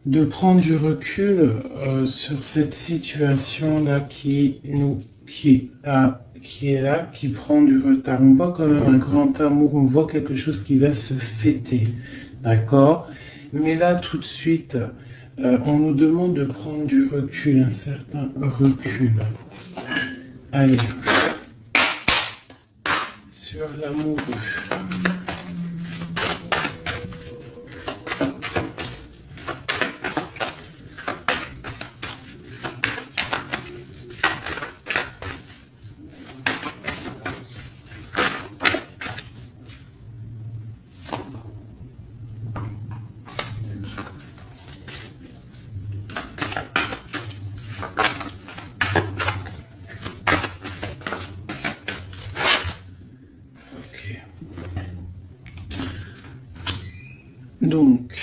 de prendre du recul sur cette situation-là qui est là, qui prend du retard. On voit quand même un grand amour, on voit quelque chose qui va se fêter, d'accord? Mais là, tout de suite, on nous demande de prendre du recul, un certain recul. Allez, sur l'amoureux. Donc,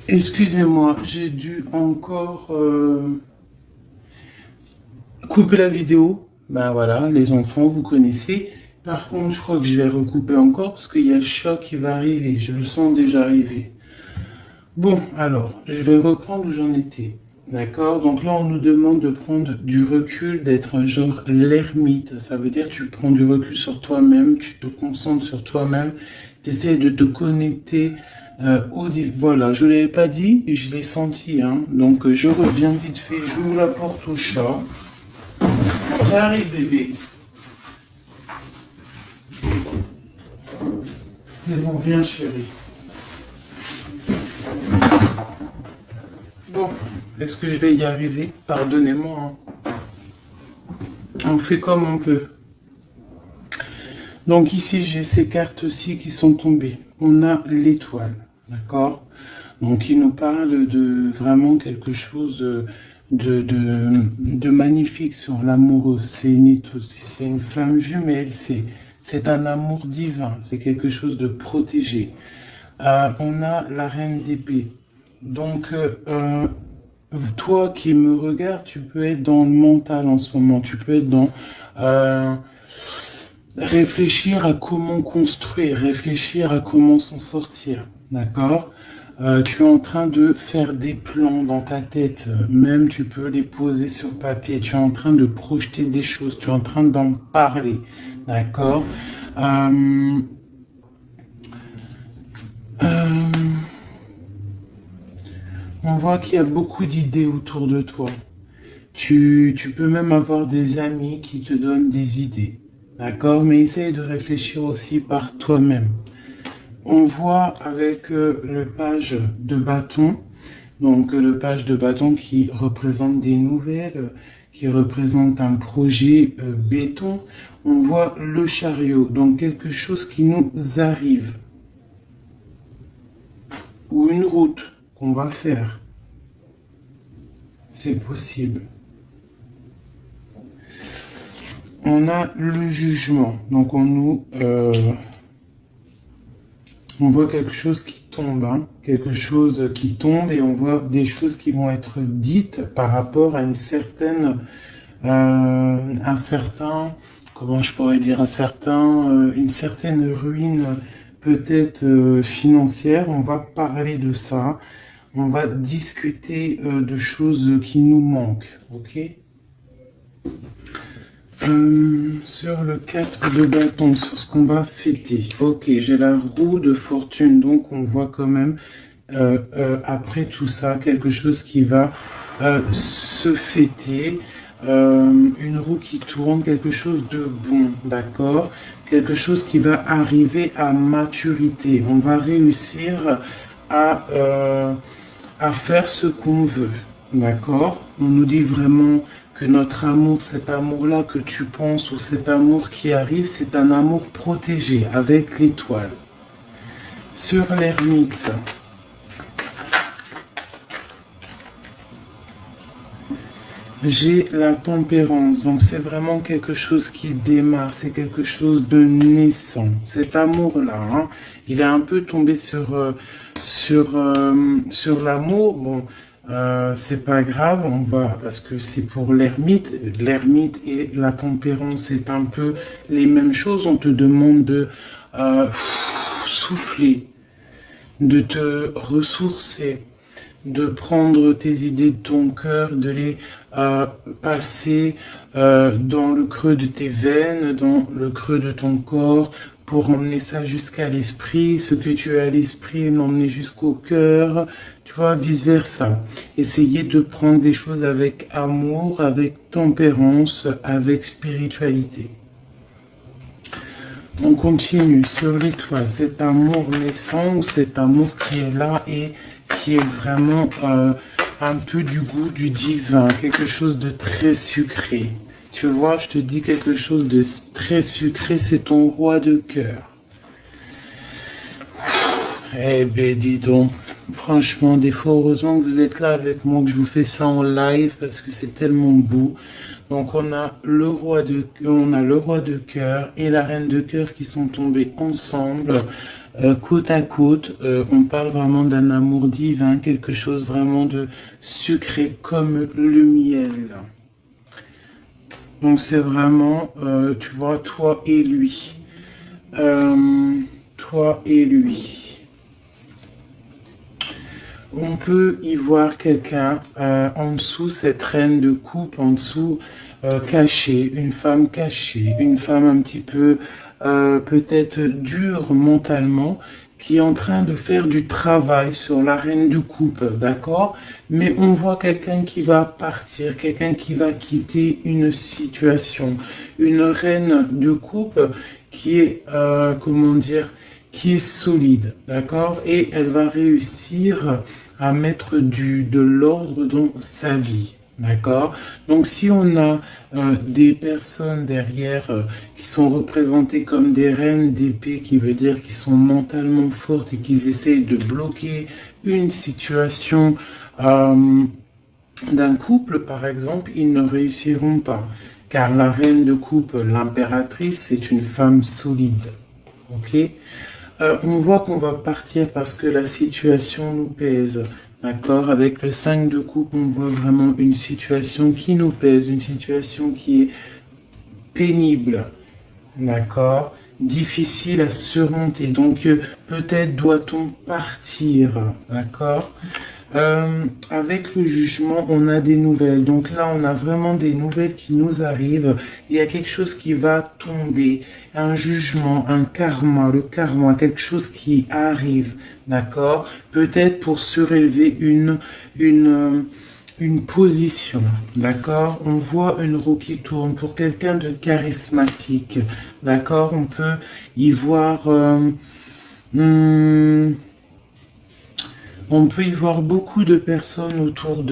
excusez-moi, j'ai dû encore couper la vidéo. Ben voilà, les enfants, vous connaissez. Par contre, je crois que je vais recouper encore parce qu'il y a le choc qui va arriver. Je le sens déjà arriver. Bon, alors, je vais reprendre où j'en étais. D'accord? Donc là, on nous demande de prendre du recul, d'être genre l'ermite. Ça veut dire que tu prends du recul sur toi-même, tu te concentres sur toi-même, tu essaies de te connecter voilà, je ne l'avais pas dit, je l'ai senti. Hein. Donc, je reviens vite fait, j'ouvre la porte au chat. J'arrive, bébé. C'est bon, viens, chérie. Bon, est-ce que je vais y arriver? Pardonnez-moi. Hein. On fait comme on peut. Donc ici, j'ai ces cartes-ci qui sont tombées. On a l'étoile, d'accord? Donc il nous parle de vraiment quelque chose de magnifique sur l'amoureux. C'est une flamme jumelle, c'est un amour divin, c'est quelque chose de protégé. On a la reine d'épée. Donc, toi qui me regardes, tu peux être dans le mental en ce moment. Tu peux être dans réfléchir à comment construire, réfléchir à comment s'en sortir. D'accord? Tu es en train de faire des plans dans ta tête. Même tu peux les poser sur papier. Tu es en train de projeter des choses. Tu es en train d'en parler. D'accord? On voit qu'il y a beaucoup d'idées autour de toi. Tu peux même avoir des amis qui te donnent des idées. D'accord? Mais essaye de réfléchir aussi par toi-même. On voit avec le page de bâton, donc le page de bâton qui représente des nouvelles, qui représente un projet béton. On voit le chariot, donc quelque chose qui nous arrive. Ou une route qu'on va faire. C'est possible. On a le jugement. Donc on voit quelque chose qui tombe, hein, quelque chose qui tombe et on voit des choses qui vont être dites par rapport à une certaine, comment je pourrais dire, une certaine ruine peut-être financière. On va parler de ça. On va discuter de choses qui nous manquent, ok? Sur le 4 de bâton, sur ce qu'on va fêter. Ok, j'ai la roue de fortune, donc on voit quand même, après tout ça, quelque chose qui va se fêter. Une roue qui tourne, quelque chose de bon, d'accord? Quelque chose qui va arriver à maturité. On va réussir à faire ce qu'on veut, d'accord? On nous dit vraiment que notre amour, cet amour-là que tu penses ou cet amour qui arrive, c'est un amour protégé avec l'étoile. Sur l'ermite, j'ai la tempérance. Donc c'est vraiment quelque chose qui démarre, c'est quelque chose de naissant. Cet amour-là, hein, il est un peu tombé sur l'amour. Bon, c'est pas grave, on va, parce que c'est pour l'ermite. L'ermite et la tempérance, c'est un peu les mêmes choses. On te demande de souffler, de te ressourcer, de prendre tes idées de ton cœur, de les passer dans le creux de tes veines, dans le creux de ton corps, pour emmener ça jusqu'à l'esprit, ce que tu as à l'esprit, l'emmener jusqu'au cœur, tu vois, vice-versa. Essayer de prendre des choses avec amour, avec tempérance, avec spiritualité. On continue sur l'étoile, cet amour naissant ou cet amour qui est là et qui est vraiment un peu du goût du divin, quelque chose de très sucré. Tu vois, je te dis quelque chose de très sucré, c'est ton roi de cœur. Eh ben dis donc, franchement, des fois, heureusement que vous êtes là avec moi, que je vous fais ça en live parce que c'est tellement beau. Donc on a le roi de cœur et la reine de cœur qui sont tombés ensemble, côte à côte. On parle vraiment d'un amour divin, quelque chose vraiment de sucré comme le miel. Donc c'est vraiment, tu vois, toi et lui. Toi et lui. On peut y voir quelqu'un en dessous, cette reine de coupe en dessous, cachée, une femme un petit peu peut-être dure mentalement, qui est en train de faire du travail sur la reine de coupe, d'accord? Mais on voit quelqu'un qui va partir, quelqu'un qui va quitter une situation, une reine de coupe qui est, comment dire, qui est solide, d'accord? Et elle va réussir à mettre de l'ordre dans sa vie, d'accord? Donc si on a des personnes derrière qui sont représentées comme des reines d'épée, qui veut dire qu'ils sont mentalement fortes et qu'ils essayent de bloquer une situation d'un couple, par exemple, ils ne réussiront pas. Car la reine de coupe, l'impératrice, c'est une femme solide, ok? On voit qu'on va partir parce que la situation nous pèse. D'accord? Avec le 5 de coupe, on voit vraiment une situation qui nous pèse, une situation qui est pénible. D'accord? Difficile à surmonter. Donc, peut-être doit-on partir. D'accord? Avec le jugement, on a des nouvelles. Donc là, on a vraiment des nouvelles qui nous arrivent. Il y a quelque chose qui va tomber, un jugement, un karma, le karma, quelque chose qui arrive, d'accord? Peut-être pour surélever une position, d'accord? On voit une roue qui tourne pour quelqu'un de charismatique, d'accord? On peut y voir... on peut y voir beaucoup de personnes autour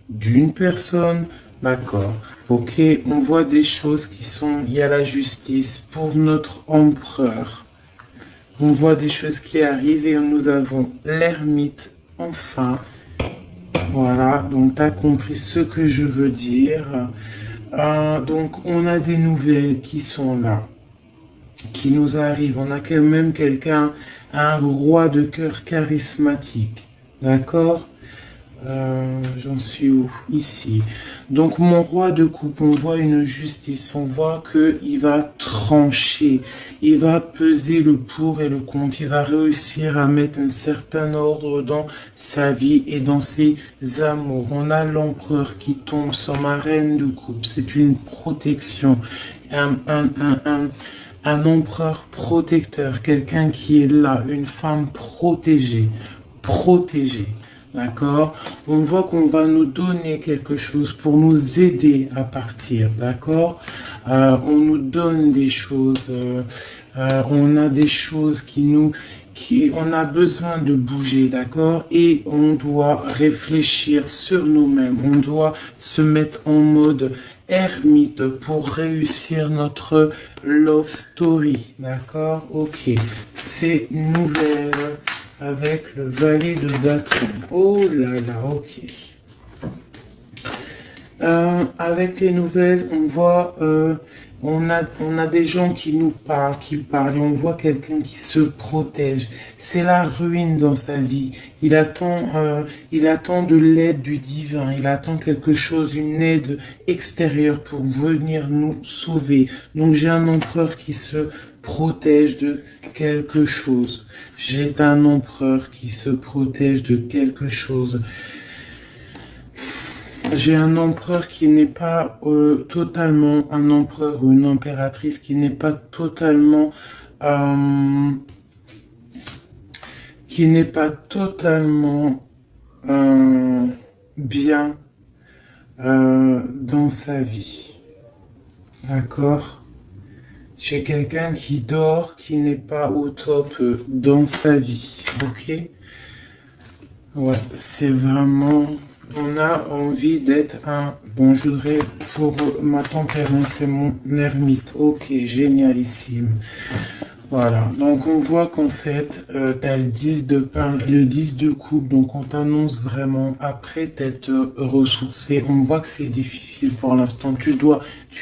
d'une personne, d'accord. Ok, on voit des choses qui sont, il y a la justice pour notre empereur. On voit des choses qui arrivent et nous avons l'ermite, enfin. Voilà, donc tu as compris ce que je veux dire. Donc on a des nouvelles qui sont là, qui nous arrivent. On a quand même quelqu'un, un roi de cœur charismatique. D'accord? J'en suis où? Ici. Donc mon roi de coupe, on voit une justice, on voit qu'il va trancher, il va peser le pour et le contre, il va réussir à mettre un certain ordre dans sa vie et dans ses amours. On a l'empereur qui tombe sur ma reine de coupe, c'est une protection, un empereur protecteur, quelqu'un qui est là, une femme protégée. D'accord? On voit qu'on va nous donner quelque chose pour nous aider à partir, d'accord? On nous donne des choses, on a des choses on a besoin de bouger, d'accord? Et on doit réfléchir sur nous-mêmes, on doit se mettre en mode ermite pour réussir notre love story, d'accord? Ok, c'est nouvelle avec le valet de bâton. Oh là là, ok. Avec les nouvelles, on voit, on a des gens qui nous parlent, et on voit quelqu'un qui se protège. C'est la ruine dans sa vie. Il attend de l'aide du divin. Il attend quelque chose, une aide extérieure pour venir nous sauver. Donc j'ai un empereur qui se protège de quelque chose. J'ai un empereur qui se protège de quelque chose. J'ai un empereur qui n'est pas totalement un empereur ou une impératrice qui n'est pas totalement bien dans sa vie. D'accord? J'ai quelqu'un qui dort, qui n'est pas au top dans sa vie. Ok? Ouais, c'est vraiment... On a envie d'être un... Bon, je voudrais pour ma tempérance, c'est mon ermite. Ok, génialissime. Voilà, donc on voit qu'en fait, tu as le 10 de pain, le 10 de coupe, donc on t'annonce vraiment, après t'être ressourcé, on voit que c'est difficile pour l'instant, tu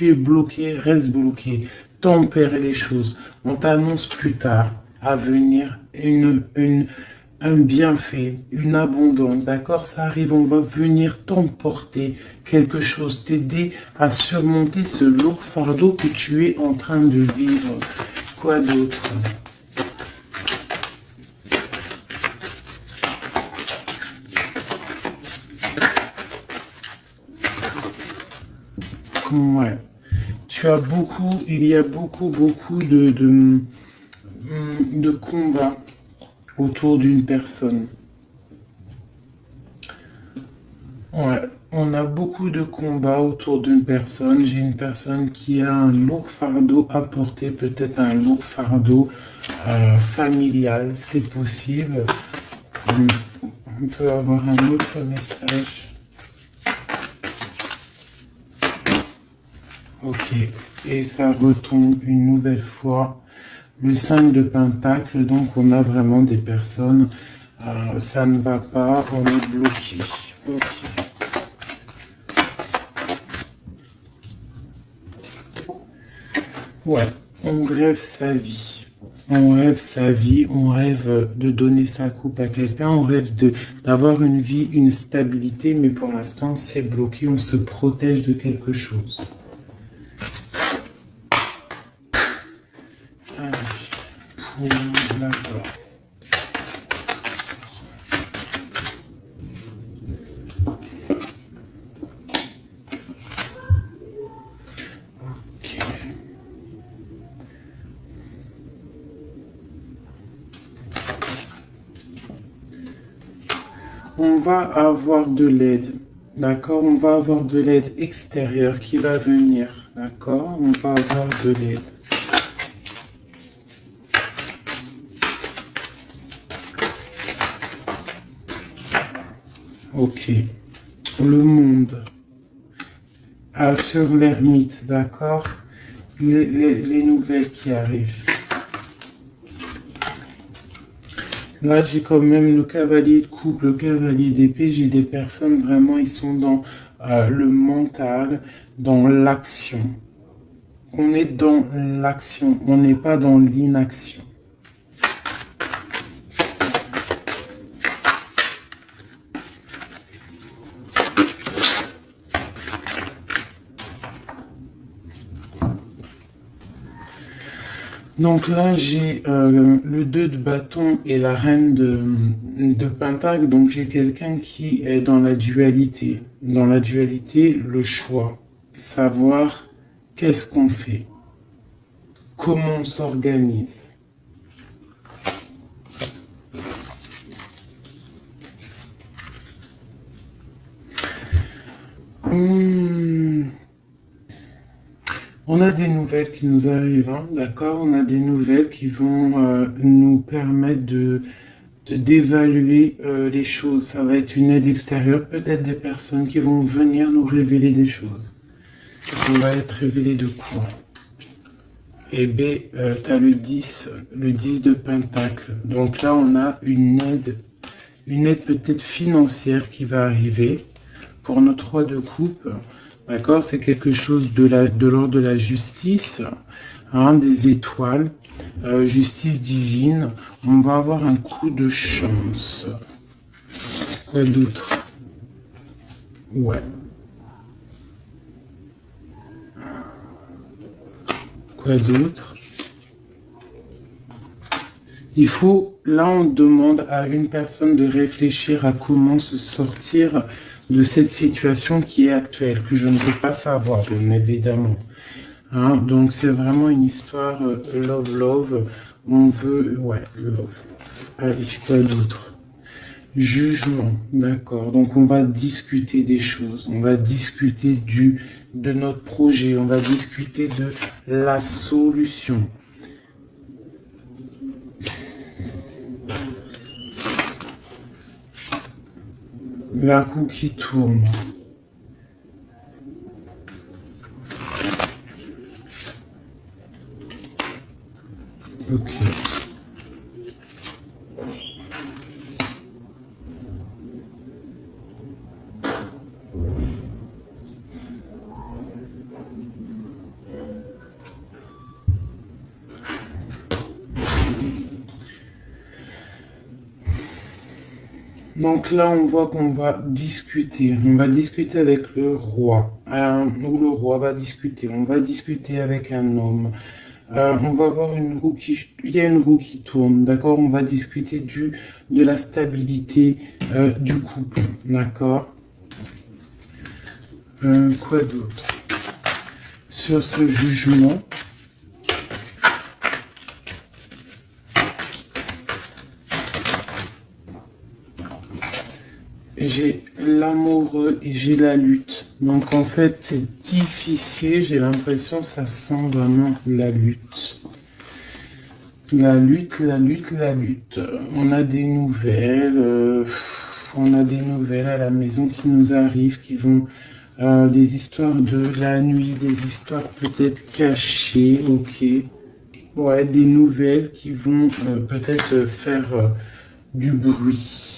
es bloqué, reste bloqué, tempérer les choses. On t'annonce plus tard, à venir, un bienfait, une abondance, d'accord? Ça arrive, on va venir t'emporter quelque chose, t'aider à surmonter ce lourd fardeau que tu es en train de vivre. Quoi d'autre? Ouais. Il y a beaucoup de combats autour d'une personne. Ouais, on a beaucoup de combats autour d'une personne. J'ai une personne qui a un lourd fardeau à porter, peut-être un lourd fardeau familial, c'est possible. On peut avoir un autre message. Ok, et ça retombe une nouvelle fois. Le 5 de Pentacle, donc on a vraiment des personnes, ça ne va pas, on est bloqué. Ok. Ouais, on rêve sa vie. On rêve sa vie, on rêve de donner sa coupe à quelqu'un, on rêve d'avoir une vie, une stabilité, mais pour l'instant c'est bloqué, on se protège de quelque chose. D'accord. Ok. On va avoir de l'aide, d'accord? On va avoir de l'aide extérieure qui va venir, d'accord? On va avoir de l'aide. Ok. Le monde. Sur l'ermite, d'accord? Les nouvelles qui arrivent. Là, j'ai quand même le cavalier de coupe, le cavalier d'épée. J'ai des personnes, vraiment, ils sont dans le mental, dans l'action. On est dans l'action, on n'est pas dans l'inaction. Donc là, j'ai le 2 de bâton et la reine de pentacle. Donc j'ai quelqu'un qui est dans la dualité. Dans la dualité, le choix. Savoir qu'est-ce qu'on fait. Comment on s'organise. On a des nouvelles qui nous arrivent, hein, d'accord? On a des nouvelles qui vont nous permettre d'évaluer les choses. Ça va être une aide extérieure, peut-être des personnes qui vont venir nous révéler des choses. On va être révélé de quoi? Et B, tu as le 10 de pentacle. Donc là, on a une aide peut-être financière qui va arriver. Pour nos 3 de coupe, D'accord? C'est quelque chose de l'ordre de la justice, hein, des étoiles, justice divine. On va avoir un coup de chance. Quoi d'autre? Ouais. Quoi d'autre? Il faut, là on demande à une personne de réfléchir à comment se sortir de cette situation qui est actuelle, que je ne peux pas savoir, bien évidemment. Hein, donc c'est vraiment une histoire love. On veut, ouais, love. Allez, quoi d'autre? Jugement, d'accord. Donc on va discuter des choses, on va discuter de notre projet, on va discuter de la solution. La roue qui tourne. Ok. Donc là, on voit qu'on va discuter. On va discuter avec le roi. Ou le roi va discuter. On va discuter avec un homme. On va voir une roue il y a une roue qui tourne, d'accord? On va discuter de la stabilité du couple, d'accord? Quoi d'autre? Sur ce jugement. J'ai l'amoureux et j'ai la lutte. Donc en fait, c'est difficile. J'ai l'impression que ça sent vraiment la lutte. La lutte. On a des nouvelles. On a des nouvelles à la maison qui nous arrivent, qui vont... des histoires de la nuit, des histoires peut-être cachées, ok. Ouais, des nouvelles qui vont peut-être faire du bruit.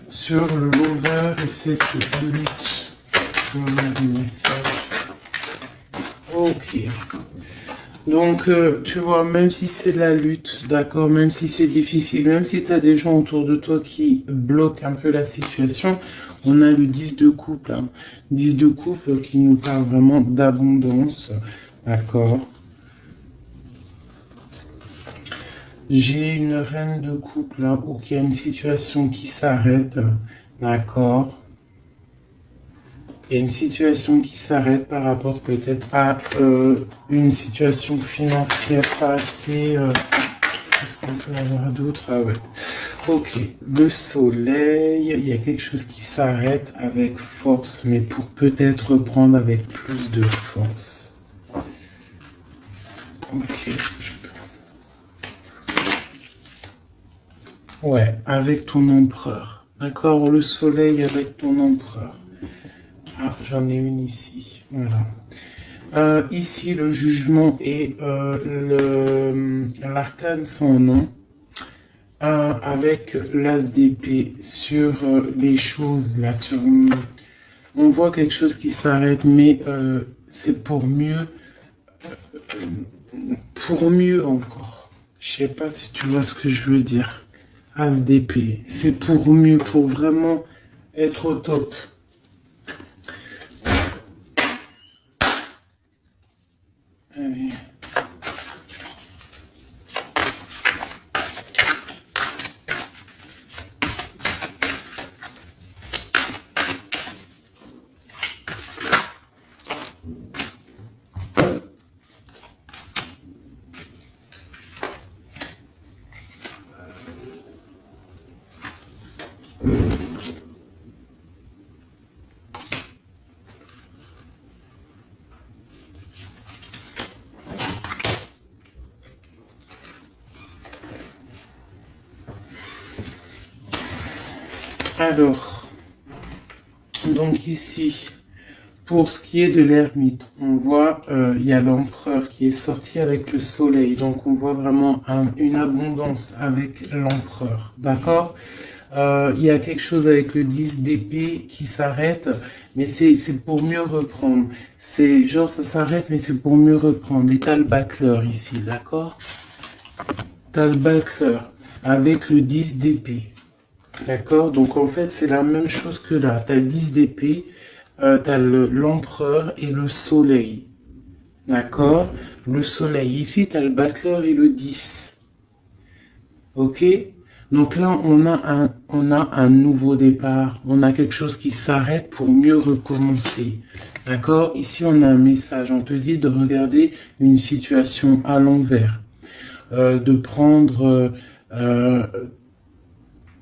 Sur le lover et cette lutte. Ok. Donc, tu vois, même si c'est la lutte, d'accord, même si c'est difficile, même si tu as des gens autour de toi qui bloquent un peu la situation, on a le 10 de couple. Hein. 10 de couple qui nous parle vraiment d'abondance, d'accord. J'ai une reine de couple là, où il y a une situation qui s'arrête, d'accord. Il y a une situation qui s'arrête par rapport peut-être à une situation financière pas assez... Qu'est-ce qu'on peut avoir d'autre? Ah ouais. Ok, le soleil, il y a quelque chose qui s'arrête avec force, mais pour peut-être reprendre avec plus de force. Ok. Ouais, avec ton empereur. D'accord, le soleil avec ton empereur. Ah, j'en ai une ici. Voilà. Ici, le jugement et l'arcane sans nom. Avec l'as d'épée sur les choses, là, sur... On voit quelque chose qui s'arrête, mais c'est pour mieux encore. Je sais pas si tu vois ce que je veux dire. As d'épée, c'est pour mieux, pour vraiment être au top. Allez. Alors, donc ici, pour ce qui est de l'ermite, on voit, il y a l'empereur qui est sorti avec le soleil, donc on voit vraiment une abondance avec l'empereur, d'accord? Il y a quelque chose avec le 10 d'épée qui s'arrête, mais c'est pour mieux reprendre. C'est genre ça s'arrête, mais c'est pour mieux reprendre. Et t'as le battleur ici, d'accord? T'as le battleur avec le 10 d'épée. D'accord? Donc en fait, c'est la même chose que là. T'as le 10 d'épée, t'as l'empereur et le soleil. D'accord? Le soleil. Ici, t'as le battleur et le 10. Ok? Donc là, on a un nouveau départ. On a quelque chose qui s'arrête pour mieux recommencer. D'accord? Ici, on a un message. On te dit de regarder une situation à l'envers. De prendre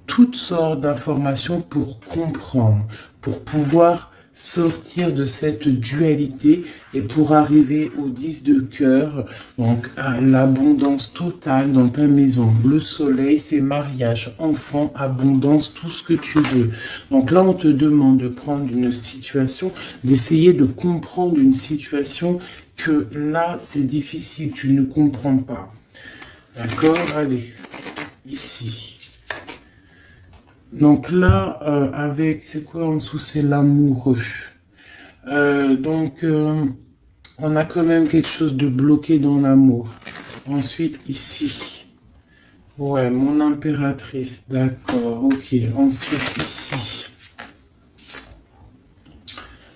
toutes sortes d'informations pour comprendre, pour pouvoir sortir de cette dualité et pour arriver au 10 de cœur, donc à l'abondance totale dans ta maison. Le soleil, c'est mariage, enfant, abondance, tout ce que tu veux. Donc là, on te demande de prendre une situation, d'essayer de comprendre une situation que là, c'est difficile, tu ne comprends pas. D'accord? Allez, ici. Donc là, avec, c'est quoi en dessous? C'est l'amoureux. On a quand même quelque chose de bloqué dans l'amour. Ensuite, ici. Ouais, mon impératrice, d'accord, ok. Ensuite, ici.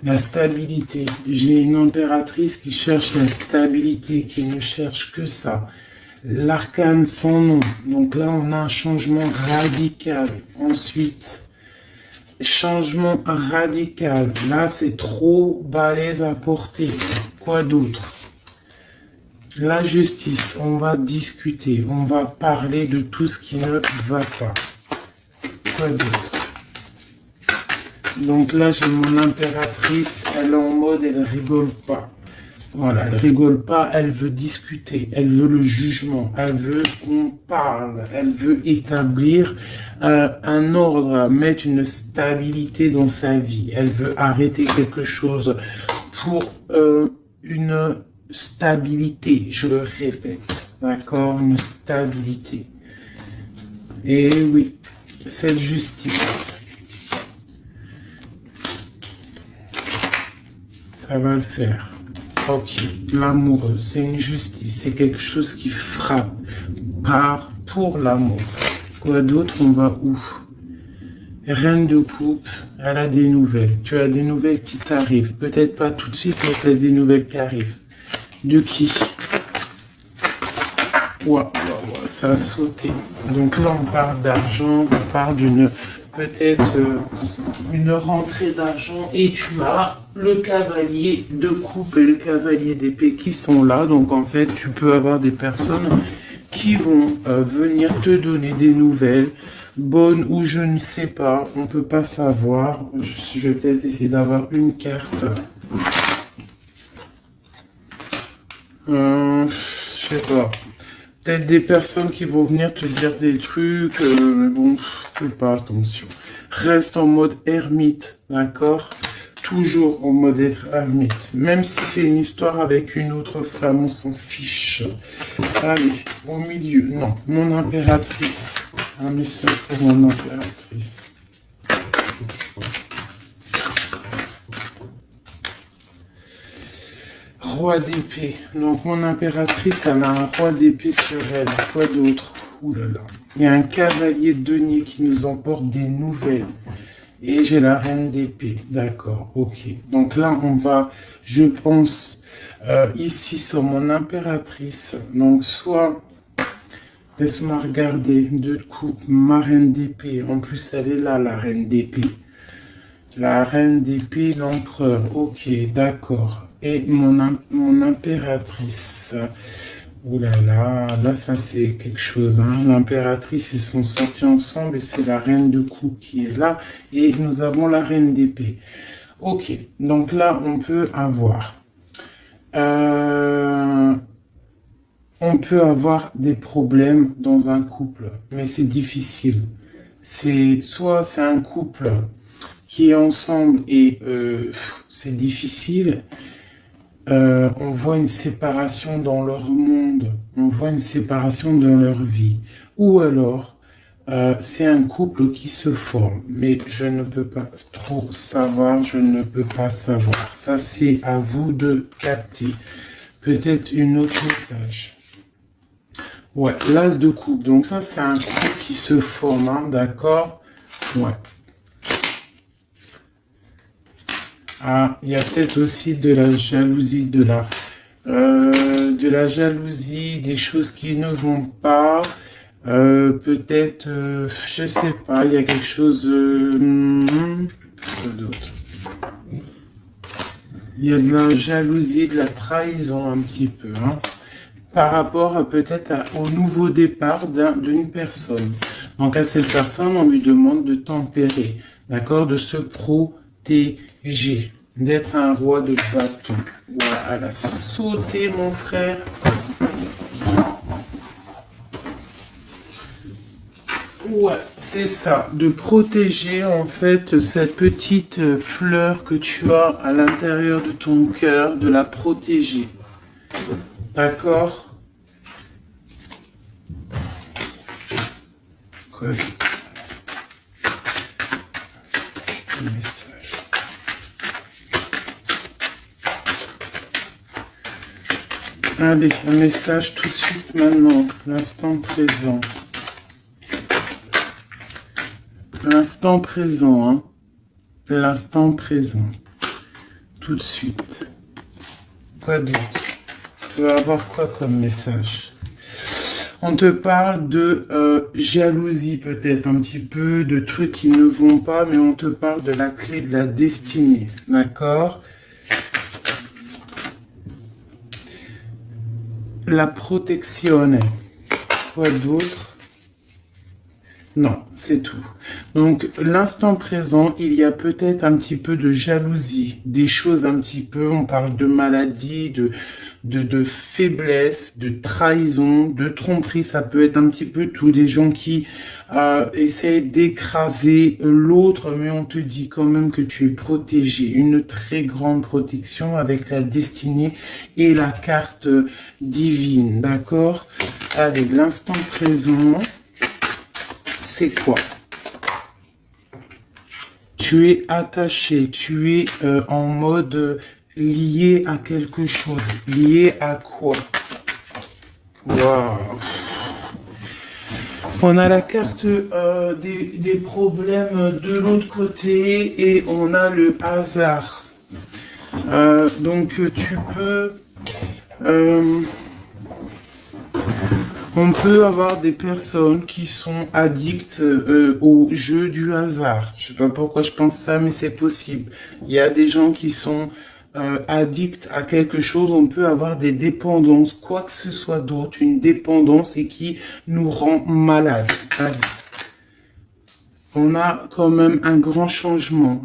La stabilité. J'ai une impératrice qui cherche la stabilité, qui ne cherche que ça. L'arcane sans nom. Donc là, on a un changement radical. Ensuite, changement radical. Là, c'est trop balèze à porter. Quoi d'autre? La justice. On va discuter. On va parler de tout ce qui ne va pas. Quoi d'autre? Donc là, j'ai mon impératrice. Elle est en mode, elle rigole pas. Voilà, elle rigole pas, elle veut discuter, elle veut le jugement, elle veut qu'on parle, elle veut établir un ordre, mettre une stabilité dans sa vie, elle veut arrêter quelque chose pour une stabilité, je le répète, d'accord, une stabilité. Et oui, cette justice, ça va le faire. Ok, l'amoureux, c'est une justice, c'est quelque chose qui frappe pour l'amour. Quoi d'autre? On va où? Reine de coupe, elle a des nouvelles. Tu as des nouvelles qui t'arrivent. Peut-être pas tout de suite, mais tu as des nouvelles qui arrivent. De qui? Ouah, ça a sauté. Donc là, on parle d'argent, on parle d'une peut-être une rentrée d'argent et tu as le cavalier de coupe et le cavalier d'épée qui sont là. Donc en fait, tu peux avoir des personnes qui vont venir te donner des nouvelles, bonnes ou je ne sais pas, on peut pas savoir. Je vais peut-être essayer d'avoir une carte. Je sais pas. Peut-être des personnes qui vont venir te dire des trucs, mais bon, fais pas attention. Reste en mode ermite, d'accord? Toujours en mode ermite. Même si c'est une histoire avec une autre femme, on s'en fiche. Allez, au milieu, non, mon impératrice. Un message pour mon impératrice. Roi d'épée. Donc mon impératrice, elle a un roi d'épée sur elle. Quoi d'autre? Ouh là là. Il y a un cavalier de denier qui nous emporte des nouvelles. Et j'ai la reine d'épée. D'accord, ok. Donc là, on va, je pense, ici sur mon impératrice. Donc soit, laisse-moi regarder, deux coupes, ma reine d'épée. En plus, elle est là, la reine d'épée. La reine d'épée, l'empereur. Ok, d'accord. Et mon impératrice. Ouh là là, là ça c'est quelque chose. Hein. L'impératrice, ils sont sortis ensemble et c'est la reine de coupe qui est là. Et nous avons la reine d'épée. Ok, donc là on peut avoir... on peut avoir des problèmes dans un couple, mais c'est difficile. Soit c'est un couple qui est ensemble et c'est difficile. On voit une séparation dans leur monde, on voit une séparation dans leur vie. Ou alors, c'est un couple qui se forme, mais je ne peux pas trop savoir, je ne peux pas savoir. Ça, c'est à vous de capter. Peut-être une autre message. Ouais, l'as de coupe. Donc ça, c'est un couple qui se forme, hein, d'accord? Ouais. Ah, il y a peut-être aussi de la jalousie, de la jalousie, des choses qui ne vont pas. Peut-être, je sais pas, il y a quelque chose d'autre. Il y a de la jalousie, de la trahison un petit peu, hein, par rapport peut-être au nouveau départ d'une personne. Donc à cette personne, on lui demande de tempérer, d'accord, de se protéger, d'être un roi de bâton. Voilà, sauter mon frère. Ouais, c'est ça, de protéger en fait cette petite fleur que tu as à l'intérieur de ton cœur, de la protéger. D'accord? Quoi? Un message. Allez, un message tout de suite maintenant, l'instant présent. L'instant présent, hein. L'instant présent. Tout de suite. Quoi d'autre? Tu vas avoir quoi comme message? On te parle de jalousie peut-être un petit peu, de trucs qui ne vont pas, mais on te parle de la clé de la destinée. D'accord? La protection. Quoi d'autre? Non, c'est tout. Donc, l'instant présent, il y a peut-être un petit peu de jalousie, des choses un petit peu, on parle de maladie, de faiblesse, de trahison, de tromperie, ça peut être un petit peu tout, des gens qui essaient d'écraser l'autre, mais on te dit quand même que tu es protégé, une très grande protection avec la destinée et la carte divine, d'accord? Allez, l'instant présent... C'est quoi? Tu es attaché, tu es en mode lié à quelque chose. Lié à quoi? Wow. On a la carte des problèmes de l'autre côté et on a le hasard. Donc tu peux... on peut avoir des personnes qui sont addictes au jeu du hasard. Je sais pas pourquoi je pense ça, mais c'est possible. Il y a des gens qui sont addicts à quelque chose. On peut avoir des dépendances, quoi que ce soit d'autre, une dépendance et qui nous rend malades. On a quand même un grand changement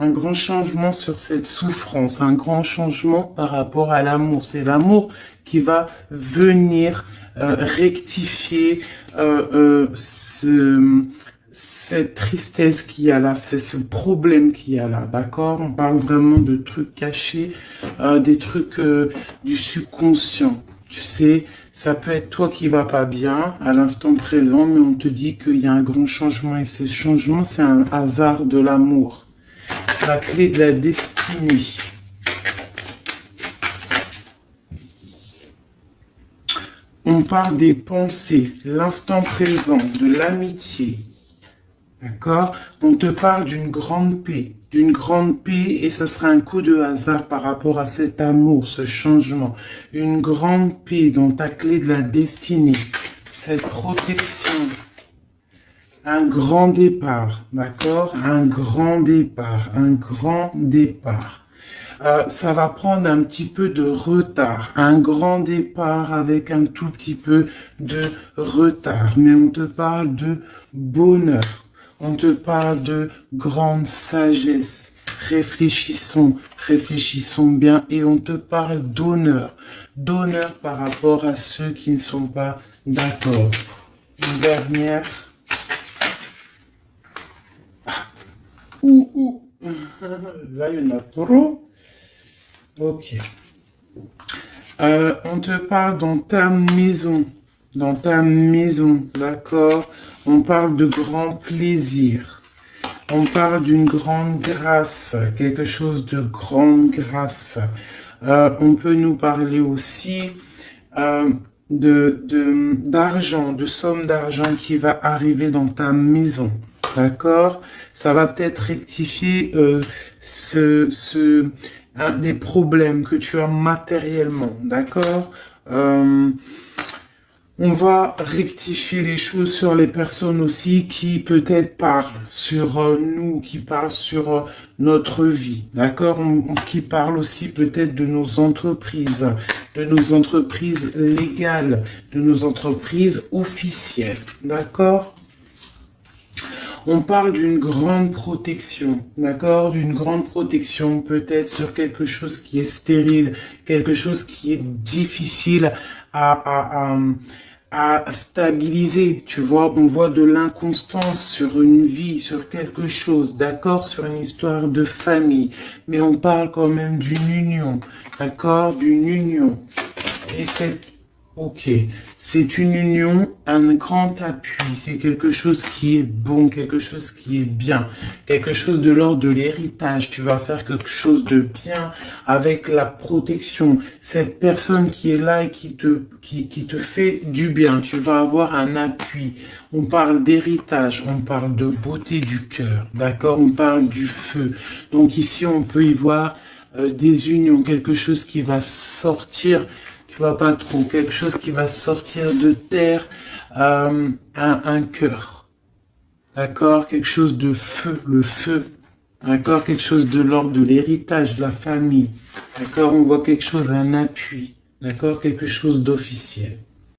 sur cette souffrance, un grand changement par rapport à l'amour. C'est l'amour qui va venir rectifier cette tristesse qu'il y a là, c'est ce problème qu'il y a là, d'accord? On parle vraiment de trucs cachés, des trucs du subconscient. Tu sais, ça peut être toi qui vas pas bien à l'instant présent, mais on te dit qu'il y a un grand changement et ce changement, c'est un hasard de l'amour. La clé de la destinée. On parle des pensées, l'instant présent, de l'amitié. D'accord? On te parle d'une grande paix, et ça sera un coup de hasard par rapport à cet amour, ce changement. Une grande paix dans ta clé de la destinée, cette protection. Un grand départ, d'accord? Un grand départ. Ça va prendre un petit peu de retard, un grand départ avec un tout petit peu de retard, mais on te parle de bonheur, on te parle de grande sagesse. Réfléchissons bien et on te parle d'honneur par rapport à ceux qui ne sont pas d'accord. Une dernière. Là, il y en a trop. Ok. On te parle dans ta maison, dans ta maison, d'accord? On parle de grand plaisir. On parle d'une grande grâce, quelque chose de grande grâce. On peut nous parler aussi d'argent, de somme d'argent qui va arriver dans ta maison, d'accord? Ça va peut-être rectifier des problèmes que tu as matériellement, d'accord? On va rectifier les choses sur les personnes aussi qui peut-être parlent sur nous, qui parlent sur notre vie, d'accord? Qui parlent aussi peut-être de nos entreprises légales, de nos entreprises officielles, d'accord? On parle d'une grande protection, d'accord? D'une grande protection peut-être sur quelque chose qui est stérile, quelque chose qui est difficile à stabiliser, tu vois, on voit de l'inconstance sur une vie, sur quelque chose, d'accord, sur une histoire de famille, mais on parle quand même d'une union, d'accord, d'une union, et c'est une union, un grand appui, c'est quelque chose qui est bon, quelque chose qui est bien, quelque chose de l'ordre de l'héritage, tu vas faire quelque chose de bien avec la protection, cette personne qui est là et qui te fait du bien, tu vas avoir un appui, on parle d'héritage, on parle de beauté du cœur, d'accord, on parle du feu, donc ici on peut y voir des unions, quelque chose qui va sortir, tu vois pas trop, quelque chose qui va sortir de terre, un cœur, d'accord, quelque chose de feu, le feu, d'accord, quelque chose de l'ordre de l'héritage, de la famille, d'accord, on voit quelque chose, un appui, d'accord, quelque chose d'officiel.